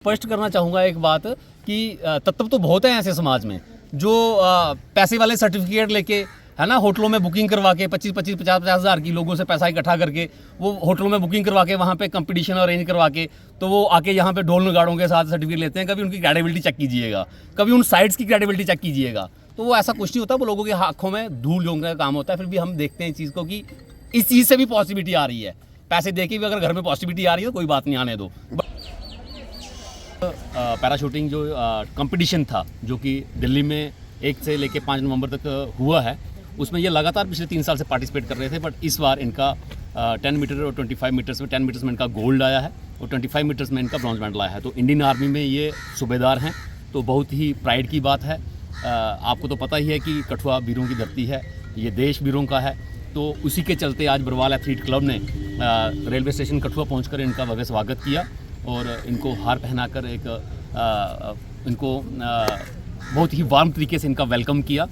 स्पष्ट करना चाहूँगा एक बात कि तत्व तो बहुत हैं ऐसे समाज में जो पैसे वाले सर्टिफिकेट लेके है ना होटलों में बुकिंग करवा के 50 हज़ार की लोगों से पैसा इकट्ठा करके वो होटलों में बुकिंग करवा के वहाँ पे कंपटीशन अरेंज करवा के तो वो आके यहाँ पे ढोल नगाड़ों के साथ सर्टिफिकेट लेते हैं। कभी उनकी क्रेडिबिलिटी चेक कीजिएगा, कभी उन साइट्स की क्रेडिबिलिटी चेक कीजिएगा, तो वो ऐसा कुछ नहीं होता। वो लोगों की आँखों में धूल झोंकने का काम होता है। फिर भी हम देखते हैं इस चीज़ को कि इस चीज़ से भी पॉजिटिविटी आ रही है। पैसे दे के भी अगर घर में पॉजिटिविटी आ रही है तो कोई बात नहीं, आने दो। पैराशूटिंग जो कंपटीशन था जो कि दिल्ली में 1 से लेके 5 नवंबर तक हुआ है, उसमें ये लगातार पिछले 3 साल से पार्टिसिपेट कर रहे थे। बट इस बार इनका 10 मीटर और 25 मीटर्स में 10 मीटर्स में इनका गोल्ड आया है और 25 मीटर्स में इनका ब्रॉन्ज मेडल आया है। तो इंडियन आर्मी में ये सूबेदार हैं, तो बहुत ही प्राइड की बात है। आपको तो पता ही है कि कठुआ वीरों की धरती है, ये देश वीरों का है। तो उसी के चलते आज बरवाल एथलीट क्लब ने रेलवे स्टेशन कठुआ पहुँचकर इनका भव्य स्वागत किया और इनको हार पहनाकर एक इनको बहुत ही वार्म तरीके से इनका वेलकम किया,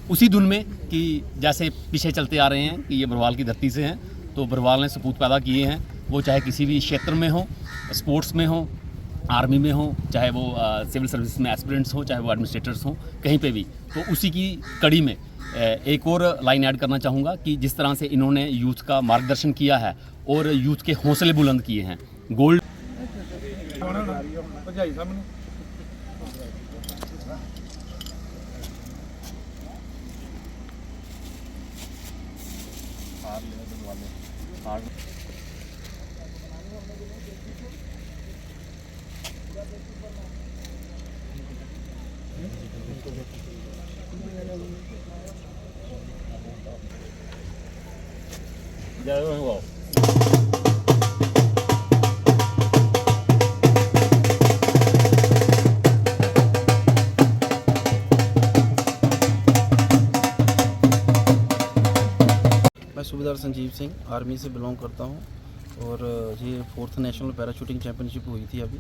उसी धुन में कि जैसे पीछे चलते आ रहे हैं कि ये बरवाल की धरती से हैं। तो बरवाल ने सपूत पैदा किए हैं, वो चाहे किसी भी क्षेत्र में हो, स्पोर्ट्स में हो, आर्मी में हो, चाहे वो सिविल सर्विस में एस्पिरेंट्स हो, चाहे वो एडमिनिस्ट्रेटर्स हों, कहीं पे भी। तो उसी की कड़ी में एक और लाइन ऐड करना चाहूँगा कि जिस तरह से इन्होंने यूथ का मार्गदर्शन किया है और यूथ के हौसले बुलंद किए हैं। गोल्ड मैं सूबेदार संजीव सिंह आर्मी से बिलोंग करता हूं और ये 4th नेशनल पैराशूटिंग चैम्पियनशिप हुई थी अभी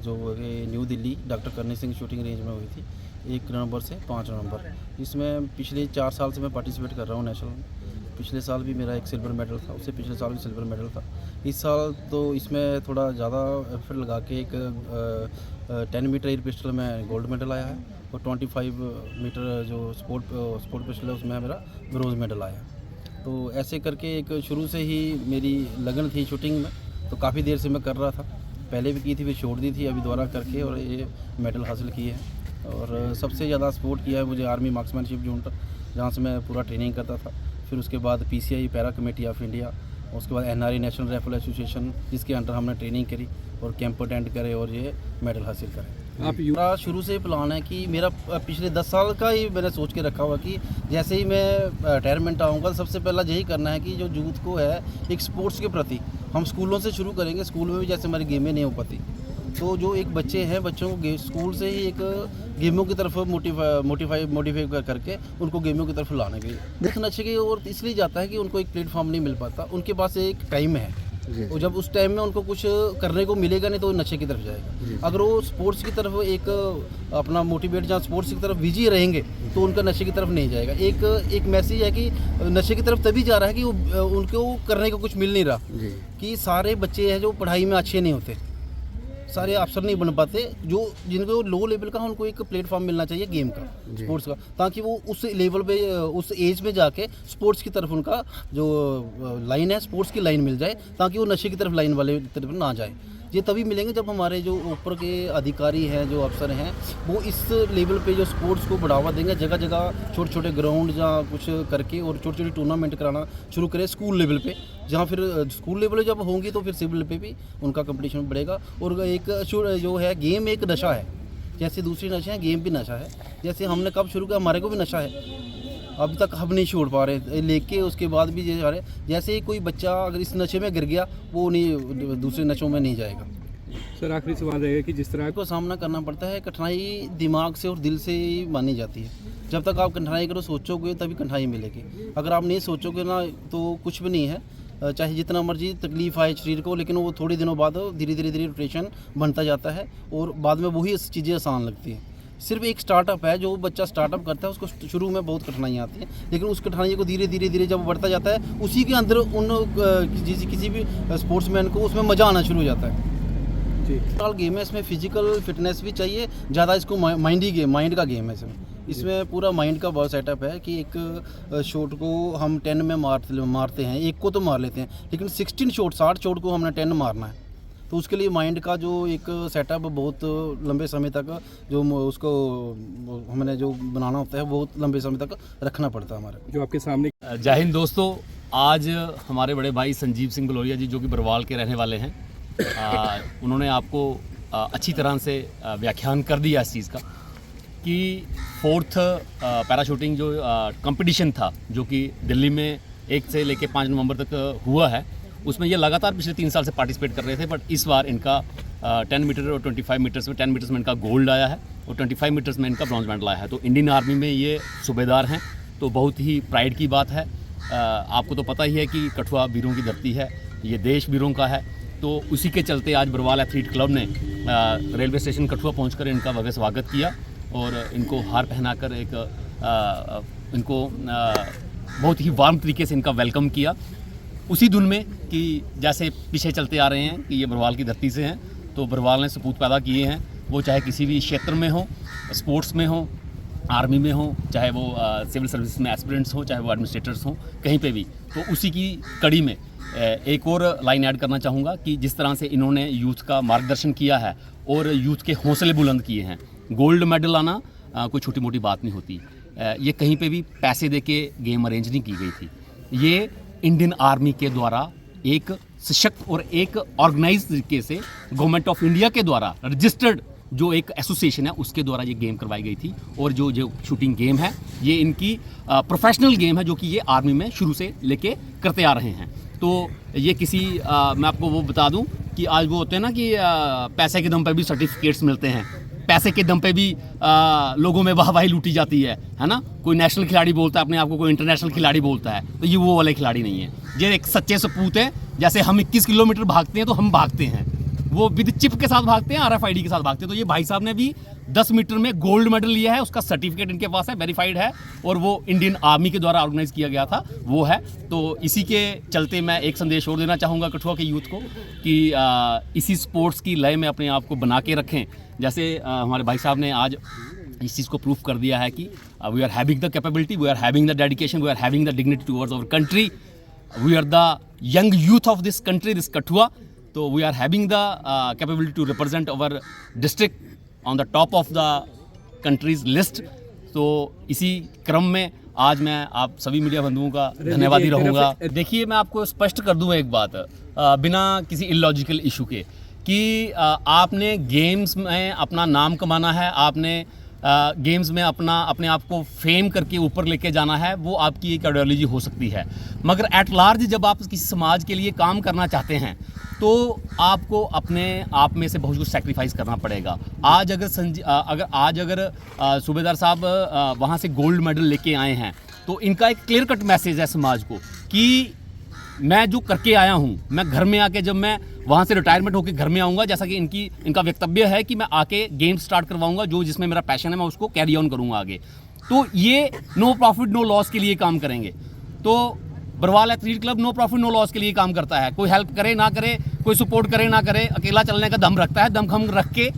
जो न्यू दिल्ली डॉक्टर करनी सिंह शूटिंग रेंज में हुई थी 1 नवंबर से 5 नवंबर। इसमें पिछले 4 साल से मैं पार्टिसिपेट कर रहा हूं नेशनल में। पिछले साल भी मेरा एक सिल्वर मेडल था, उससे पिछले साल भी सिल्वर मेडल था। इस साल तो इसमें थोड़ा ज़्यादा एफर्ट लगा के एक 10 मीटर एयर पिस्टल में गोल्ड मेडल आया है और 25 मीटर जो स्पोर्ट पिस्टल है उसमें मेरा ब्रोंज मेडल आया है। तो ऐसे करके एक शुरू से ही मेरी लगन थी शूटिंग में, तो काफ़ी देर से मैं कर रहा था। पहले भी की थी, फिर छोड़ दी थी, अभी दोबारा करके और ये मेडल हासिल किए हैं। और सबसे ज़्यादा सपोर्ट किया है मुझे आर्मी मार्क्समैनशिप यूनिट, जहाँ से मैं पूरा ट्रेनिंग करता था। फिर उसके बाद PCI para committee of India, उसके बाद NRA नेशनल राइफल एसोसिएशन, जिसके अंडर हमने ट्रेनिंग करी और कैंप अटेंड करे और ये मेडल हासिल करें। मेरा शुरू से प्लान है कि मेरा पिछले 10 साल का ही मैंने सोच के रखा हुआ कि जैसे ही मैं रिटायरमेंट आऊँगा सबसे पहला यही करना है कि जो यूथ को है एक स्पोर्ट्स के प्रति हम स्कूलों से शुरू करेंगे। स्कूल में भी जैसे हमारी गेमें नहीं हो पाती, तो जो एक बच्चे हैं बच्चों को स्कूल से ही एक गेमों की तरफ मोटिफाई करके उनको गेमों की तरफ लाने के लिए देखना चाहिए। और इसलिए जाता है कि उनको एक प्लेटफॉर्म नहीं मिल पाता, उनके पास एक टाइम है और जब उस टाइम में उनको कुछ करने को मिलेगा नहीं तो वो नशे की तरफ जाएगा। अगर वो स्पोर्ट्स की तरफ एक अपना मोटिवेट जहाँ स्पोर्ट्स की तरफ बिजी रहेंगे तो उनका नशे की तरफ नहीं जाएगा। एक मैसेज है कि नशे की तरफ तभी जा रहा है कि वो उनको करने को कुछ मिल नहीं रहा। कि सारे बच्चे हैं जो पढ़ाई में अच्छे नहीं होते, सारे अफसर नहीं बन पाते, जो जिनको लो लेवल का उनको एक प्लेटफॉर्म मिलना चाहिए गेम का, स्पोर्ट्स का, ताकि वो उस लेवल पे उस एज में जाके स्पोर्ट्स की तरफ उनका जो लाइन है स्पोर्ट्स की लाइन मिल जाए, ताकि वो नशे की तरफ लाइन वाले तरफ ना जाए। ये तभी मिलेंगे जब हमारे जो ऊपर के अधिकारी हैं, जो अफसर हैं, वो इस लेवल पे जो स्पोर्ट्स को बढ़ावा देंगे। जगह जगह छोटे छोटे ग्राउंड जहाँ कुछ करके और छोटे छोटे टूर्नामेंट कराना शुरू करें स्कूल लेवल पे, जहाँ फिर स्कूल लेवल जब होंगी तो फिर सिविल पे भी उनका कंपटीशन बढ़ेगा। और एक जो है गेम एक नशा है, जैसे दूसरी नशे हैं गेम भी नशा है। जैसे हमने कब शुरू किया, हमारे को भी नशा है, अभी तक हम नहीं छोड़ पा रहे लेके उसके बाद भी ये जा रहे। जैसे ही कोई बच्चा अगर इस नशे में गिर गया वो नहीं दूसरे नशों में नहीं जाएगा। सर आखिरी सवाल रहेगा कि जिस तरह को सामना करना पड़ता है, कठिनाई दिमाग से और दिल से ही मानी जाती है। जब तक आप कठिनाई करो सोचोगे तभी कठिनाई मिलेगी, अगर आप नहीं सोचोगे ना तो कुछ भी नहीं है। चाहे जितना मर्जी तकलीफ आए शरीर को, लेकिन वो थोड़ी दिनों बाद धीरे धीरे रोटेशन बनता जाता है और बाद में वही चीज़ें आसान लगती हैं। सिर्फ एक स्टार्टअप है, जो बच्चा स्टार्टअप करता है उसको शुरू में बहुत कठिनाइयाँ आती हैं, लेकिन उस कठिनाई को धीरे धीरे जब बढ़ता जाता है उसी के अंदर किसी भी स्पोर्ट्समैन को उसमें मज़ा आना शुरू हो जाता है। जी। ओवरऑल गेम है, इसमें फिजिकल फिटनेस भी चाहिए ज़्यादा, इसको माइंड का गेम है इसमें पूरा माइंड का बहुत सेटअप है कि एक शॉट को हम 10 में मारते हैं, एक को तो मार लेते हैं, लेकिन 16 शॉट 60 शॉट को हमने 10 मारना है। तो उसके लिए माइंड का जो एक सेटअप बहुत लंबे समय तक जो उसको हमने जो बनाना होता है बहुत लंबे समय तक रखना पड़ता है हमारे। जो आपके सामने जय हिंद दोस्तों, आज हमारे बड़े भाई संजीव सिंह बलोरिया जी जो कि बरवाल के रहने वाले हैं, उन्होंने आपको अच्छी तरह से व्याख्यान कर दिया इस चीज़ का कि 4th पैराशूटिंग जो कंपटीशन था जो कि दिल्ली में 1 से लेके 5 नवंबर तक हुआ है, उसमें ये लगातार पिछले 3 साल से पार्टिसिपेट कर रहे थे। बट इस बार इनका 10 मीटर और 25 मीटर्स में 10 मीटर्स में इनका गोल्ड आया है और 25 मीटर्स में इनका ब्रॉन्ज मेडल आया है। तो इंडियन आर्मी में ये सूबेदार हैं, तो बहुत ही प्राइड की बात है। आपको तो पता ही है कि कठुआ वीरों की धरती है, ये देश वीरों का है। तो उसी के चलते आज बरवाल एथलीट क्लब ने रेलवे स्टेशन कठुआ पहुंचकर इनका भव्य स्वागत किया और इनको हार पहनाकर इनको बहुत ही वार्म तरीके से इनका वेलकम किया, उसी धुन में कि जैसे पीछे चलते आ रहे हैं कि ये बरवाल की धरती से हैं। तो बरवाल ने सपूत पैदा किए हैं, वो चाहे किसी भी क्षेत्र में हो, स्पोर्ट्स में हो, आर्मी में हो, चाहे वो सिविल सर्विस में एस्पिरेंट्स हो, चाहे वो एडमिनिस्ट्रेटर्स हों, कहीं पे भी। तो उसी की कड़ी में एक और लाइन ऐड करना चाहूँगा कि जिस तरह से इन्होंने यूथ का मार्गदर्शन किया है और यूथ के हौसले बुलंद किए हैं। गोल्ड मेडल आना कोई छोटी मोटी बात नहीं होती। ये कहीं पे भी पैसे दे के गेम अरेंज नहीं की गई थी। ये इंडियन आर्मी के द्वारा एक सशक्त और एक ऑर्गेनाइज तरीके से गवर्नमेंट ऑफ इंडिया के द्वारा रजिस्टर्ड जो एक एसोसिएशन है उसके द्वारा ये गेम करवाई गई थी। और जो शूटिंग गेम है ये इनकी प्रोफेशनल गेम है जो कि ये आर्मी में शुरू से लेके करते आ रहे हैं। तो ये किसी मैं आपको वो बता दूं कि आज वो होते हैं ना कि पैसे के दम पे भी सर्टिफिकेट्स मिलते हैं, पैसे के दम पे भी लोगों में वाहवाही लूटी जाती है ना। कोई नेशनल खिलाड़ी बोलता है अपने आप को, कोई इंटरनेशनल खिलाड़ी बोलता है, तो ये वो वाले खिलाड़ी नहीं है। ये एक सच्चे सपूत है। जैसे हम 21 किलोमीटर भागते हैं तो हम भागते हैं, वो विद चिप के साथ भागते हैं, RFID के साथ भागते हैं। तो ये भाई साहब ने भी 10 मीटर में गोल्ड मेडल लिया है, उसका सर्टिफिकेट इनके पास है, वेरीफाइड है, और वो इंडियन आर्मी के द्वारा ऑर्गेनाइज किया गया था, वो है। तो इसी के चलते मैं एक संदेश और देना चाहूँगा कठुआ के यूथ को कि इसी स्पोर्ट्स की लय में अपने आप को बना के रखें। जैसे हमारे भाई साहब ने आज इस चीज़ को प्रूफ कर दिया है कि we are having the capability, we are having the dedication, we are having the dignity towards our country, we are the young youth of this country, this Kathua. तो we are having the capability to represent our district on the top of the countries list. तो इसी क्रम में आज मैं आप सभी media बंधुओं का धन्यवादी रहूँगा। देखिए, मैं आपको स्पष्ट कर दूँ एक बात, बिना किसी इलॉजिकल इशू के, कि आपने गेम्स में अपना नाम कमाना है, आपने गेम्स में अपने आप को फेम करके ऊपर लेके जाना है, वो आपकी एक आइडियोलॉजी हो सकती है। मगर एट लार्ज जब आप किसी समाज के लिए काम करना चाहते हैं तो आपको अपने आप में से बहुत कुछ सैक्रिफाइस करना पड़ेगा। आज अगर सूबेदार साहब वहाँ से गोल्ड मेडल लेके आए हैं तो इनका एक क्लियर कट मैसेज है समाज को कि मैं जो करके आया हूँ, मैं घर में आके जब मैं वहाँ से रिटायरमेंट होकर घर में आऊँगा, जैसा कि इनका वक्तव्य है कि मैं आके गेम स्टार्ट करवाऊँगा, जो जिसमें मेरा पैशन है मैं उसको कैरी ऑन करूँगा आगे। तो ये नो प्रॉफिट नो लॉस के लिए काम करेंगे। तो Barwal athlete club no profit no loss के लिए काम करता है। कोई हेल्प करे ना करे, कोई सपोर्ट करे ना करे, अकेला चलने का दम रखता है, दमखम रख के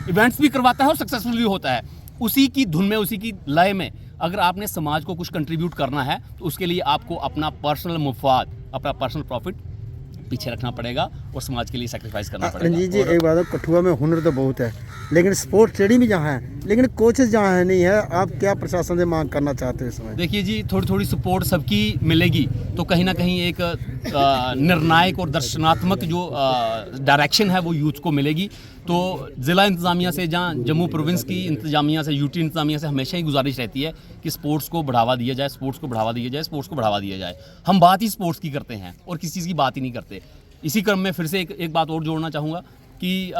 इवेंट्स भी करवाता है और सक्सेसफुल भी होता है। उसी की धुन में, उसी की लय में अगर आपने समाज को कुछ कंट्रीब्यूट करना है तो उसके लिए आपको अपना पर्सनल मुफाद, अपना पर्सनल प्रॉफिट पीछे रखना पड़ेगा और समाज के लिए सैक्रिफाइस करना पड़ेगा। रंजीत जी, एक बात है, कठुआ में हुनर तो बहुत है, लेकिन स्पोर्ट्स स्टेडियम भी जहाँ है लेकिन कोचेस जहाँ है नहीं है। आप क्या प्रशासन से मांग करना चाहते हो इस समय? देखिए जी, थोड़ी थोड़ी सपोर्ट सबकी मिलेगी तो कहीं ना कहीं एक निर्णायक और दर्शनात्मक जो डायरेक्शन है वो यूथ को मिलेगी। तो ज़िला इंतज़ामिया से, जहाँ जम्मू प्रोविंस की इंतज़ामिया से, यूटी इंतज़ामिया से हमेशा ही गुजारिश रहती है कि स्पोर्ट्स को बढ़ावा दिया जाए, स्पोर्ट्स को बढ़ावा दिया जाए, स्पोर्ट्स को बढ़ावा दिया जाए। हम बात ही स्पोर्ट्स की करते हैं और किसी चीज़ की बात ही नहीं करते। इसी क्रम में फिर से एक बात और जोड़ना चाहूँगा कि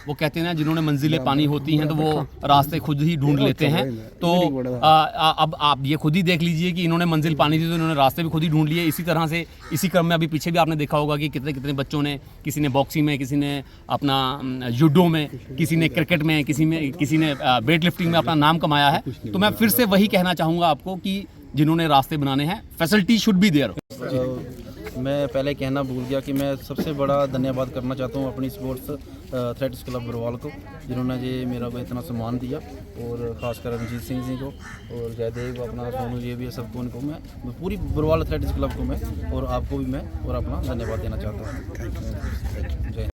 वो कहते हैं ना, जिन्होंने मंजिलें पानी होती हैं तो वो रास्ते खुद ही ढूंढ लेते हैं। तो अब आप ये खुद ही देख लीजिए कि इन्होंने मंजिल पानी थी तो इन्होंने रास्ते भी खुद ही ढूंढ लिए। इसी तरह से इसी क्रम में अभी पीछे भी आपने देखा होगा कि कितने कितने बच्चों ने, किसी ने बॉक्सिंग में, किसी ने अपना जूडो में, किसी ने क्रिकेट में, किसी ने वेट लिफ्टिंग में अपना नाम कमाया है। तो मैं फिर से वही कहना चाहूँगा आपको कि जिन्होंने रास्ते बनाने हैं, फैसिलिटी शुड बी देयर। मैं पहले कहना भूल गया कि मैं सबसे बड़ा धन्यवाद करना चाहता हूँ अपनी स्पोर्ट्स एथलेटिक्स क्लब बरवाल को, जिन्होंने ये मेरा को इतना सम्मान दिया, और ख़ासकर रणजीत सिंह जी को और जयदेव अपना सोनू जी भी सबको, उनको मैं पूरी बरवाल एथलेटिक्स क्लब को मैं और आपको भी मैं और अपना धन्यवाद देना चाहता हूँ। जय हिंद।